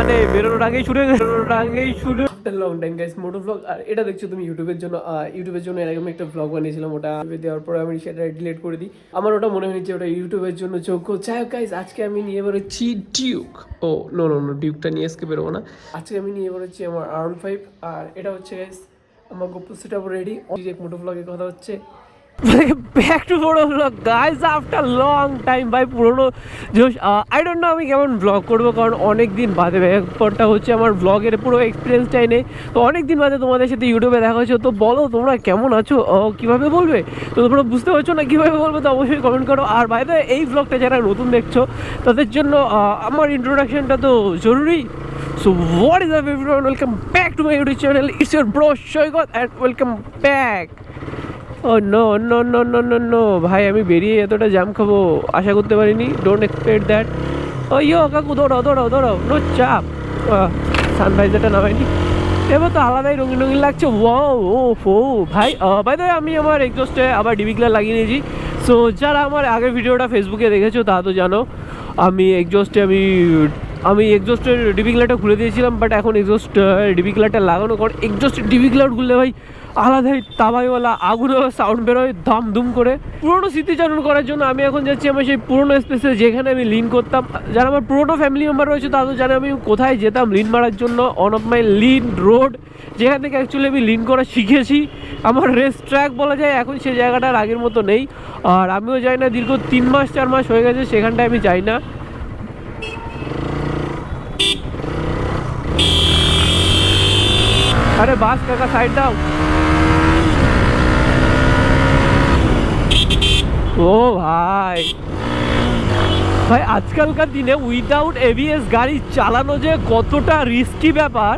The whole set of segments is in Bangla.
মানে বেরোনোর আগেই শুরু লং টাইম গাইস মোটো ব্লগ। আর এটা দেখছো তুমি ইউটিউবের জন্য এরকম একটা ব্লগ বানিয়েছিলাম, ওটা দেওয়ার পরে আমি সেটা ডিলিট করে দিই। আমার ওটা মনে হয়েছে ওটা ইউটিউবের জন্য যোগ্য। যাই হোক গাইস, আজকে আমি নিয়ে বেরোচ্ছি ডিউক। ও নো নো নো, ডিউকটা নিয়ে আজকে বেরোবো না। আজকে আমি নিয়ে বেরোচ্ছি আমার R15। আর এটা হচ্ছে গাইস আমার গোপ্রো সেটআপ রেডি। মোটো ব্লগের কথা হচ্ছে back to moto blog guys after long time. ভাই পুরোনো জোশ, আই ডোন্ট নো আমি কেমন ব্লগ করবো, কারণ অনেক দিন বাদে। ব্যাপারটা হচ্ছে আমার ব্লগের পুরো এক্সপিরিয়েন্সটাই নেই, তো অনেক দিন বাদে তোমাদের সাথে ইউটিউবে দেখা হয়েছে। তো বলো তোমরা কেমন আছো, কীভাবে বলবে, তো তোমরা বুঝতে পারছো না কীভাবে বলবে, তো অবশ্যই কমেন্ট করো। আর বাইরে এই ব্লগটা যারা নতুন দেখছো তাদের জন্য আমার ইন্ট্রোডাকশনটা তো জরুরি। So what is up everyone, welcome back to my YouTube channel, it's your bro Shoigot and welcome back. Oh no no no no no no ভাই, আমি বেরিয়ে এতটা জ্যাম খাবো আশা করতে পারিনি। Don't expect that. Oh yo কাকু দৌড়াও দৌড়াও দৌড়াও, নো চাপ। সানরাইজারটা নামাইনি, এবার তো আলাদাই রঙিন রঙিন লাগছে। ও ও ফো ভাই, বাই দ্য ওয়ে আমি আমার এক্সস্টে আবার ডিবি গ্লার লাগিয়ে নিয়েছি। সো যারা আমার আগের ভিডিওটা ফেসবুকে দেখেছো তা তো জানো আমি এক্সস্টের ডিবি গ্লারটা খুলে দিয়েছিলাম, বাট এখন এক্সস্ট ডিবি গ্লারটা লাগানো, কারণ এক্সস্ট ডিবি গ্লার খুললে ভাই আলাদাই তাবাইওয়ালা আগুনের সাউন্ড বেরোয় দাম দুম করে। পুরোনো স্মৃতিচারণ করার জন্য আমি এখন যাচ্ছি আমার সেই পুরোনো স্পেসে যেখানে আমি লিন করতাম। যারা আমার পুরোনো ফ্যামিলি মেম্বার রয়েছে তারা তো জানে আমি কোথায় যেতাম লিন মারার জন্য। One of my lean road, যেখান থেকে অ্যাকচুয়ালি আমি লিন করা শিখেছি। আমার রেস ট্র্যাক বলা যায়, এখন সেই জায়গাটা আগের মতো নেই। আর আমিও যাই না, দীর্ঘ 3-4 মাস হয়ে গেছে সেখানটায় আমি যাই না। আরে বাস কাকা সাইড দাও। ও ভাই ভাই, আজকালকার দিনে উইদাউট এবিএস গাড়ি চালানো যে কতটা রিস্কি ব্যাপার,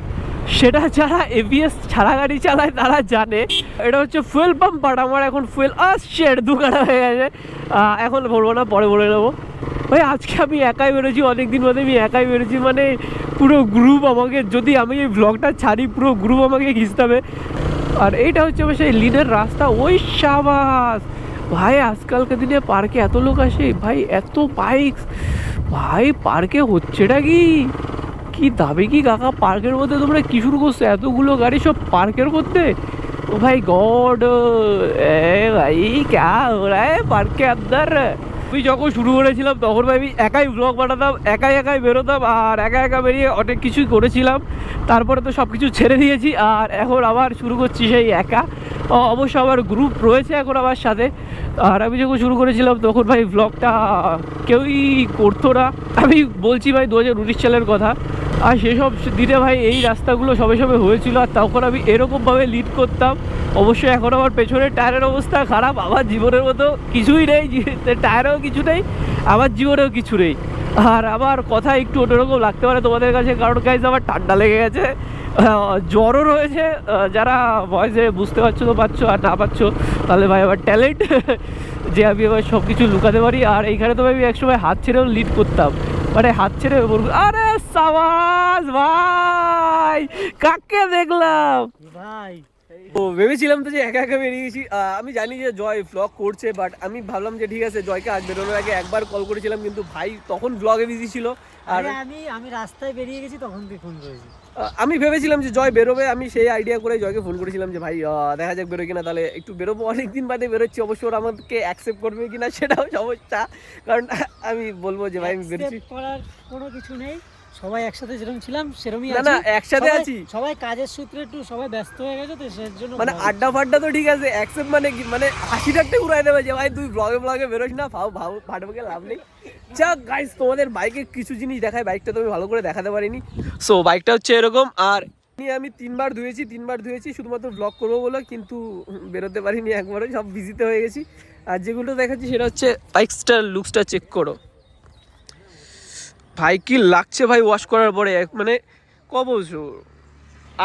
সেটা যারা এবিএস ছাড়া গাড়ি চালায় তারা জানে। এটা হচ্ছে ফুয়েল পাম্প, বাট আমার এখন ফুয়েল শেড দুখানা হয়ে গেছে। এখন বলবো না, পরে বলে নেবো। ভাই আজকে আমি একাই বেরোছি, অনেকদিন বাদে আমি একাই বেরোছি, মানে পুরো গ্রুপ আমাকে, যদি আমি এই ব্লগটা ছাড়ি পুরো গ্রুপ আমাকে ঘিচতে হবে। আর এইটা হচ্ছে সেই লিনের রাস্তা। ওই সাবাস ভাই, আজকালকার দিনে পার্কে এত লোক আসে ভাই, এত বাইক ভাই পার্কে হচ্ছেটা কি দাবি কি কাকা, পার্কের মধ্যে তোমরা কি শুরু করছো, এতগুলো গাড়ি সব পার্কের মধ্যে। ও ভাই গড, ভাই ক্যা হো রা হ্যায় পার্কে আন্দার। আমি যখন শুরু করেছিলাম তখন ভাই আমি একাই ব্লগ বানাতাম, একাই বেরোতাম, আর একা বেরিয়ে অনেক কিছুই করেছিলাম। তারপরে তো সব কিছু ছেড়ে দিয়েছি, আর এখন আবার শুরু করছি সেই একা। অবশ্য আমার গ্রুপ রয়েছে এখন আমার সাথে। আর আমি যখন শুরু করেছিলাম তখন ভাই ব্লগটা কেউই করতো না। আমি বলছি ভাই 2019 সালের কথা। আর সেসব দিনে ভাই এই রাস্তাগুলো সবে হয়েছিল, আর তখন আমি এরকমভাবে লিড করতাম। অবশ্যই এখন আমার পেছনের টায়ারের অবস্থা খারাপ, আমার জীবনের মতো কিছুই নেই, টায়ারেও কিছু নেই, আমার জীবনেও কিছু নেই। আর আমার কথা একটু অন্যরকম লাগতে পারে তোমাদের কাছে, কারণ গাইজ আমার ঠান্ডা লেগে গেছে, জ্বরও রয়েছে। যারা ভয়েসে বুঝতে পারছো তো পারছো, আর না পারছো তাহলে ভাই আমার ট্যালেন্ট যে আমি আবার সব কিছু লুকাতে পারি। আর এইখানে তো আমি একসময় হাত ছেড়েও লিড করতাম, মানে হাত ছেড়ে বলবো আরে সাবাস ভাই, কাকে দেখলাম ভাই। ও ভেবেছিলাম তো যে একা বেরিয়ে গেছি। আমি জানি যে জয় ব্লগ করছে, বাট আমি ভাবলাম যে ঠিক আছে জয়কে আজ বেরোনোর আগে একবার কল করেছিলাম, কিন্তু ভাই তখন ব্লগে বিজি ছিল। আর আমি রাস্তায় বেরিয়ে গেছি তখন তুই ফোন করেছিস। আমি ভেবেছিলাম যে জয় বেরোবে, আমি সেই আইডিয়া করে জয়কে ফোন করেছিলাম যে ভাই দেখা যাক বেরোয় কিনা, তাহলে একটু বেরোবো। অনেকদিন বাদে বেরোচ্ছি, অবশ্য ওরা আমাকে অ্যাকসেপ্ট করবে কিনা সেটাও সমস্যা, কারণ আমি বলবো যে ভাই আমি বেরোচ্ছি। করার কোনো কিছু নেই, সবাই একসাথে যেরকম ছিলাম সেরকমই আছি। না একসাথে আছি, সবাই কাজের সূত্রে একটু সবাই ব্যস্ত হয়ে গেছে, তো সেজন্য মানে আড্ডা ফাড্ডা তো ঠিক আছে, অ্যাকসেপ্ট মানে কি, মানে হাসি ঠাট্টা উড়াই দেবে যে ভাই তুই ব্লগে বেরোস না, ফাটবকে লাভ নেই। যাক গাইস, তোমাদের বাইকে কিছু জিনিস দেখায়, বাইকটা তো আমি ভালো করে দেখাতে পারিনি। সো বাইকটা হচ্ছে এরকম, আর আমি 3বার ধুয়েছি শুধুমাত্র ব্লগ করবো বলে, কিন্তু বেরোতে পারিনি একবারও, সব বিজিতে হয়ে গেছি। আর যেগুলো দেখাচ্ছি সেটা হচ্ছে বাইকটার লুকসটা চেক করো ভাই, কি লাগছে ভাই ওয়াশ করার পরে। মানে ক বছর,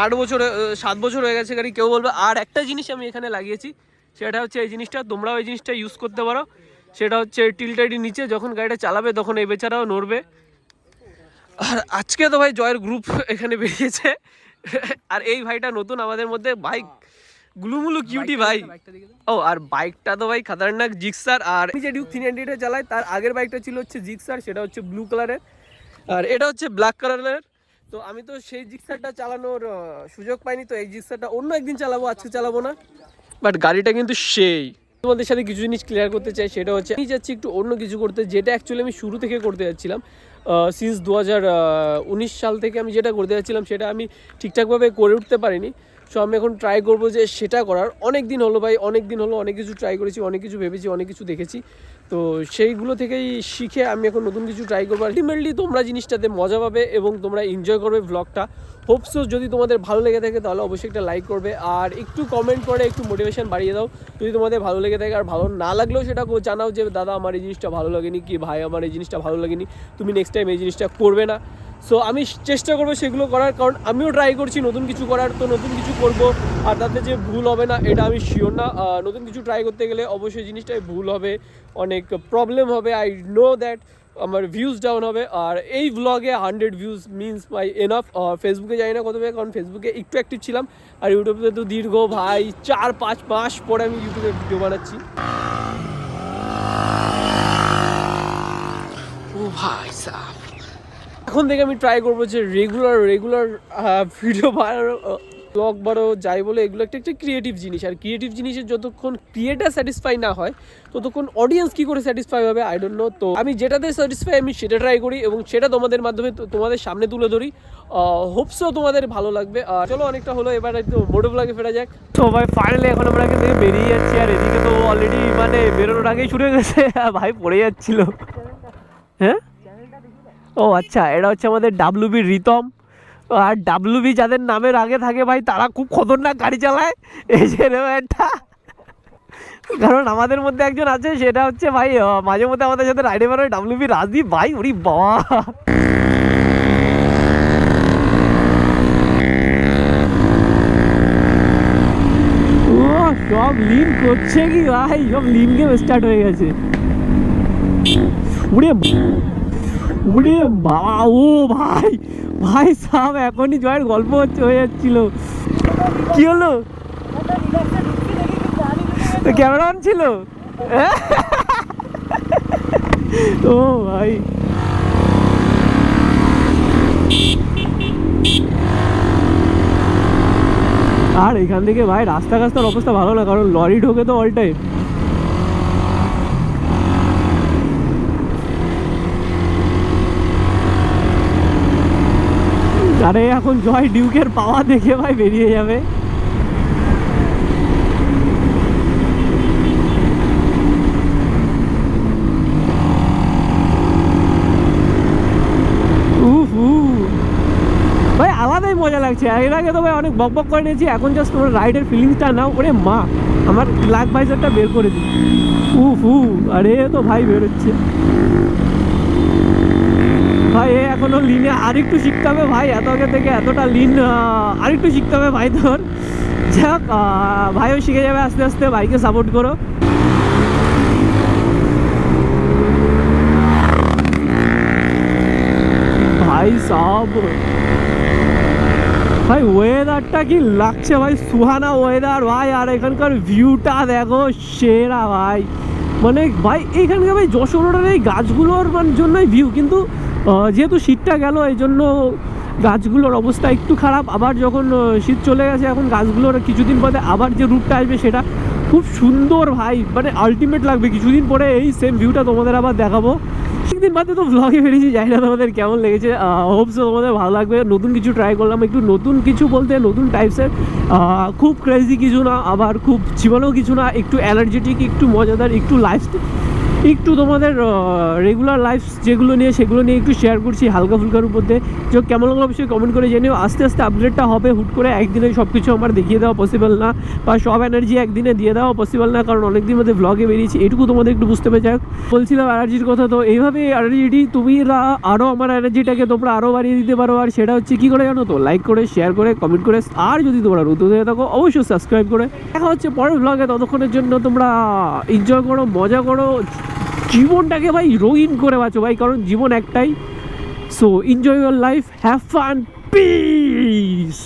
8 বছর 7 বছর হয়ে গেছে গাড়ি, কেউ বলবে। আর একটা জিনিস আমি এখানে লাগিয়েছি, সেটা হচ্ছে এই জিনিসটা, তোমরাও এই জিনিসটা ইউজ করতে পারো। সেটা হচ্ছে টিল্টাইডি নিচে যখন গাড়িটা চালাবে তখন এই বেচারাও নড়বে। আর আজকে তো ভাই জয়ের গ্রুপ এখানে বেরিয়েছে, আর এই ভাইটা নতুন আমাদের মধ্যে, বাইক গ্লুমুলু কিউটি ভাই। ও আর বাইকটা তো ভাই খাতারনাক জিক্সার। আর আমি যে ডিউক 300 চালাই তার আগের বাইকটা ছিল হচ্ছে জিক্সার, সেটা হচ্ছে ব্লু কালারের, আর এটা হচ্ছে ব্ল্যাক কালারের। তো আমি তো সেই জিক্সারটা চালানোর সুযোগ পাইনি, তো এই জিক্সারটা অন্য একদিন চালাবো, আজকে চালাবো না। বাট গাড়িটা কিন্তু সেই। তোমাদের সাথে কিছু জিনিস ক্লিয়ার করতে চাই, সেটা হচ্ছে আমি যাচ্ছি একটু অন্য কিছু করতে, যেটা অ্যাকচুয়ালি আমি শুরু থেকে করতে যাচ্ছিলাম। সিন্স 2019 সাল থেকে আমি যেটা করতে যাচ্ছিলাম সেটা আমি ঠিকঠাকভাবে করে উঠতে পারিনি। সো আমি এখন ট্রাই করবো যে সেটা করার। অনেক দিন হলো ভাই, অনেক দিন হলো, অনেক কিছু ট্রাই করেছি, অনেক কিছু ভেবেছি, অনেক কিছু দেখেছি। তো সেইগুলো থেকেই শিখে আমি এখন নতুন কিছু ট্রাই করবো। আলটিমেটলি তোমরা জিনিসটাতে মজা পাবে এবং তোমরা এনজয় করবে ব্লগটা। হোপসো যদি তোমাদের ভালো লেগে থাকে তাহলে অবশ্যই একটা লাইক করবে, আর একটু কমেন্ট করে একটু মোটিভেশন বাড়িয়ে দাও যদি তোমাদের ভালো লেগে থাকে। আর ভালো না লাগলেও সেটা জানাও যে দাদা আমার এই জিনিসটা ভালো লাগেনি, কি ভাই আমার এই জিনিসটা ভালো লাগেনি, তুমি নেক্সট টাইম এই জিনিসটা করবে না। সো আমি চেষ্টা করবো সেগুলো করার, কারণ আমিও ট্রাই করছি নতুন কিছু করার। তো নতুন কিছু করব, আর তাতে যে ভুল হবে না এটা আমি শিওর না। নতুন কিছু ট্রাই করতে গেলে অবশ্যই জিনিসটাই ভুল হবে, অনেক প্রবলেম হবে। আই নো দ্যাট আমার ভিউজ ডাউন হবে। আর এই ব্লগে 100 ভিউজ মিনস মাই এনাফ। ফেসবুকে যাই না কত হবে, কারণ ফেসবুকে একটু অ্যাক্টিভ ছিলাম। আর ইউটিউবে তো দীর্ঘ ভাই 4-5 মাস পরে আমি ইউটিউবে ভিডিও বানাচ্ছি। ও ভাই সাহ, এখন থেকে আমি ট্রাই করবো যে রেগুলার ভিডিও বানানো, ব্লগ বারো যাই বলে, এগুলো একটা ক্রিয়েটিভ জিনিস। আর ক্রিয়েটিভ জিনিসের যতক্ষণ ক্রিয়েটার স্যাটিসফাই না হয় ততক্ষণ অডিয়েন্স কী করে স্যাটিসফাই হবে আই ডোন্ট নো। তো আমি যেটাতে স্যাটিসফাই আমি সেটা ট্রাই করি এবং সেটা তোমাদের মাধ্যমে তোমাদের সামনে তুলে ধরি। হোপসও তোমাদের ভালো লাগবে। চলো অনেকটা হলো, এবার একটু মোটো ব্লগে ফেরা যাক। তো ভাই ফাইনালি এখন আমরা এখান থেকে বেরিয়ে যাচ্ছি। আর এদিকে তো অলরেডি মানে বেরোনোর আগেই শুরু হয়ে গেছে, ভাই পড়ে যাচ্ছিল। হ্যাঁ, ও আচ্ছা, এটা হচ্ছে আমাদের WB রিতম। আর WB যাদের নামের আগে থাকে ভাই তারা খুব খতরনাক গাড়ি চালায়, এই যে একটা। কারণ আমাদের মধ্যে একজন আছে, সেটা হচ্ছে ভাই মাঝে মধ্যে আমাদের সাথে রাইডে বেরোয় WB রাজদীপ ভাই, ওরে বাবা। ও সব লিন করছে কি ভাই, সব লিন গেম স্টার্ট হয়ে গেছে। ওরে ওরে বাবা, ও ভাই ভাই সব এখনই জয়ের গল্প হয়ে যাচ্ছিল। কি হলো, তো ক্যামেরা অন ছিল? ও ভাই আর এখান থেকে ভাই রাস্তার অবস্থা ভালো না, কারণ লরি ঢোকে তো অল টাইম। আরে এখন জয় ডিউকের পাওয়া দেখে ভাই বেরিয়ে যাবে। ভাই আলাদাই মজা লাগছে। এর আগে তো ভাই অনেক বক করে নিয়েছি, এখন জাস্ট তোমার রাইডের ফিলিংসটা নাও। ওরে মা, আমার ব্ল্যাক ভাইজারটা বের করে দিই। আরে তো ভাই বেরোচ্ছে ভাই, এখনো লিনে আরেকটু শিখতে হবে ভাই, এত আগে থেকে এতটা লিন আরেকটু শিখতে হবে ভাই তোর। যাক ভাইও শিখে যাবে আস্তে আস্তে, ভাইকে সাপোর্ট করো। ভাই সব ভাই ওয়েদারটা কি লাগছে ভাই, সুহানা ওয়েদার ভাই। আর এখানকার ভিউটা দেখো সেরা ভাই, মানে ভাই এইখানকার ভাই যশোর রোডের এই গাছগুলোর জন্যই ভিউ। কিন্তু যেহেতু শীতটা গেল এই জন্য গাছগুলোর অবস্থা একটু খারাপ। আবার যখন শীত চলে গেছে এখন গাছগুলোর কিছুদিন পরে আবার যে রূপটা আসবে সেটা খুব সুন্দর ভাই, মানে আলটিমেট লাগবে। কিছুদিন পরে এই সেম ভিউটা তোমাদের আবার দেখাবো। একদিন বাদে তো ভ্লগে বেরিয়েছি, জানি না তোমাদের কেমন লেগেছে। হোপসো তোমাদের ভালো লাগবে। নতুন কিছু ট্রাই করলাম, একটু নতুন কিছু বলতে নতুন টাইপসের, খুব ক্রেজি কিছু না, আবার খুব জীবনেও কিছু না, একটু এনার্জেটিক, একটু মজাদার, একটু লাইফ, একটু তোমাদের রেগুলার লাইফ যেগুলো নিয়ে সেগুলো নিয়ে একটু শেয়ার করছি হালকা ফুলকার উপর দিয়ে। যে কেমন লাগলো অবশ্যই কমেন্ট করে জানিও। আস্তে আস্তে আপগ্রেডটা হবে, হুট করে একদিনে সব কিছু আমার দেখিয়ে দেওয়া পসিবল না, বা সব এনার্জি একদিনে দিয়ে দেওয়া পসিবল না, কারণ অনেকদিন মধ্যে ভ্লগে বেরিয়েছি। এটুকু তোমাদের একটু বুঝতে পেরে যাক। বলছিলাম এনার্জির কথা, তো এইভাবে এনার্জি তুমিরা আরও আমার এনার্জিটাকে তোমরা আরও বাড়িয়ে দিতে পারো। আর সেটা হচ্ছে কী করে জানো তো, লাইক করে, শেয়ার করে, কমেন্ট করে, আর যদি তোমরা নতুন হয়ে থাকো অবশ্যই সাবস্ক্রাইব করে। দেখা হচ্ছে পরের ভ্লগে, ততক্ষণের জন্য তোমরা এনজয় করো, মজা করো, জীবনটাকে ভাই রঙিন করে বাঁচো ভাই, কারণ জীবন একটাই। So enjoy your life, have fun, piece.